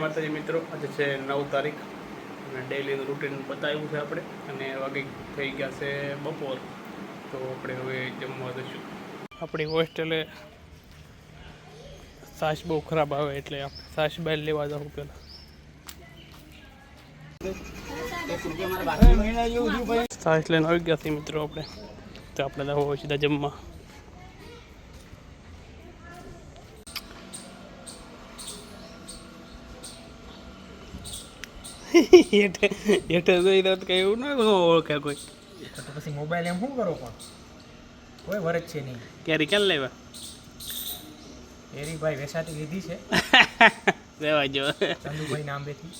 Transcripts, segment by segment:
માતાજી મિત્રો, આજે છે 9 તારીખ અને ડેઈલીનું રૂટીન બતાવ્યું છે આપણે અને વાગી થઈ ગયા છે બપોર. તો આપણે હવે જમવા દઈશું. આપણી હોસ્ટેલે છાશ બહુ ખરાબ આવે એટલે આપણે છાશ બહાર લેવા જવું પહેલાં. છાશ લઈને આવી ગયા છીએ મિત્રો આપણે. તો આપણે જવું સીધા જમવા. એટલે જોઈ તો કઈ એવું ના ઓળખે કોઈ. તો પછી મોબાઈલ એમ શું કરો પણ કોઈ વરજ છે નહીં. ક્યારે ક્યાં લેવા એરી ભાઈ વેસાતી લીધી છે લેવા જો ચંદુભાઈ નાંબેથી.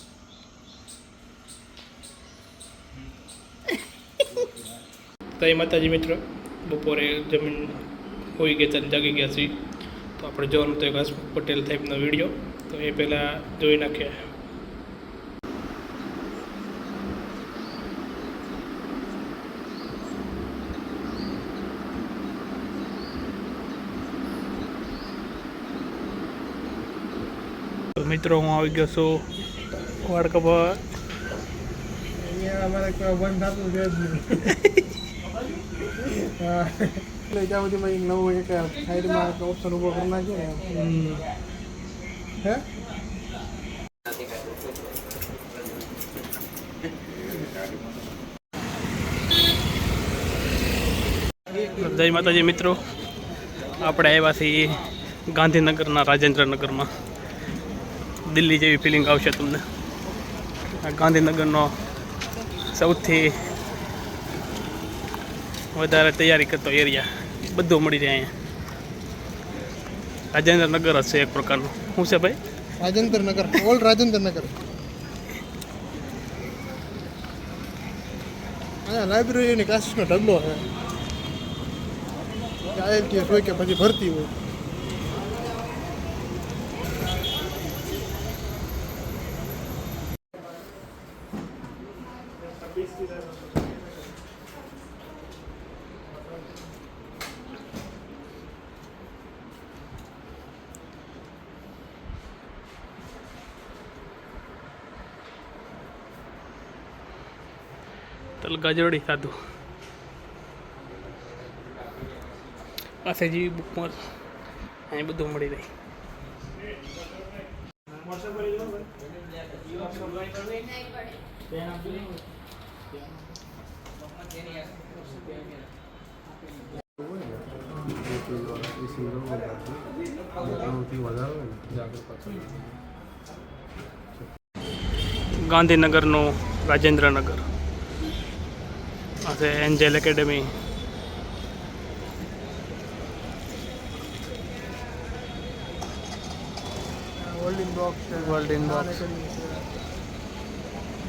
તો એ માતાજી મિત્રો, બપોરે જમીન હોઈ ગયા ત્યારે જાગી ગયા છીએ. તો આપણે જોવાનું તો એક હસમુખ પટેલ ટાઈપનો વિડીયો, તો એ પહેલાં જોઈ નાખીએ. તો મિત્રો, હું આવી ગયો છું વાળ કપા. અહીંયા અમારે કોઈ બંધ થતું છે જ નહીં. એટલે ત્યાં સુધી નવું એક સાઈડમાં ઓપ્શન ઊભો કરી નાખીએ ને. હે જય માતાજી મિત્રો, આપણે આવ્યા છીએ ગાંધીનગરના રાજેન્દ્રનગરમાં. દિલ્હી જેવી ફિલિંગ આવશે તમને. આ ગાંધીનગરનો સૌથી વધારે તૈયારી કરતો એરિયા, બધું મળી જાય અહીંયા. રાજેન્દ્રનગર જ છે એક પ્રકારનું. શું છે ભાઈ? રાજેન્દ્રનગર, ઓલ્ડ રાજેન્દ્રનગર. અહીંયા લાઇબ્રેરીની કાશનો ઢગલો છે. IELTS હોય કે પછી ભરતી હોય. તલ ગાજરડી ખાધું. પાસે જેવી બુકમાં અહીં બધું મળી રહે. ગાંધીનગરનું રાજેન્દ્રનગર. આ છે એન્જલ એકેડમી. વર્લ્ડ બોક્સ,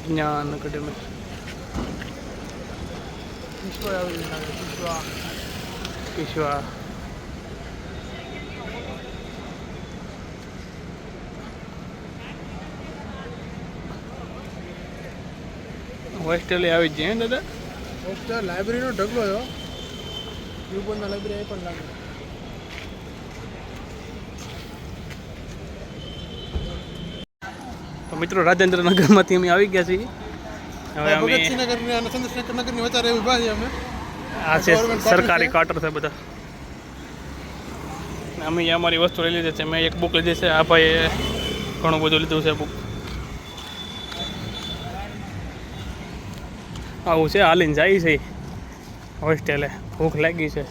જ્ઞાન એકેડમી. વિશ્વા હોસ્ટેલે આવી જ જાય દાદા. હોસ્ટેલ લાઇબ્રેરીનો ઢગલો હતો. યુબોના લાઇબ્રેરી પણ લાગે. તો મિત્રો, રાજેન્દ્રનગરમાંથી અમે આવી ગયા છીએ. હવે અમે ભગતસિંહનગરની અને ચંદ્રશેખરનગરની વચ્ચે ઊભા છીએ અમે. આ છે સરકારી ક્વાર્ટર છે બધા. અમે અમારી વસ્તુ લઈ લીધી છે. મેં એક બુક લીધી છે. આ ભાઈએ ઘણું બધું લીધું છે બુક. આવું છે, હાલીને જાય છે હોસ્ટેલે. ભૂખ લાગી છે.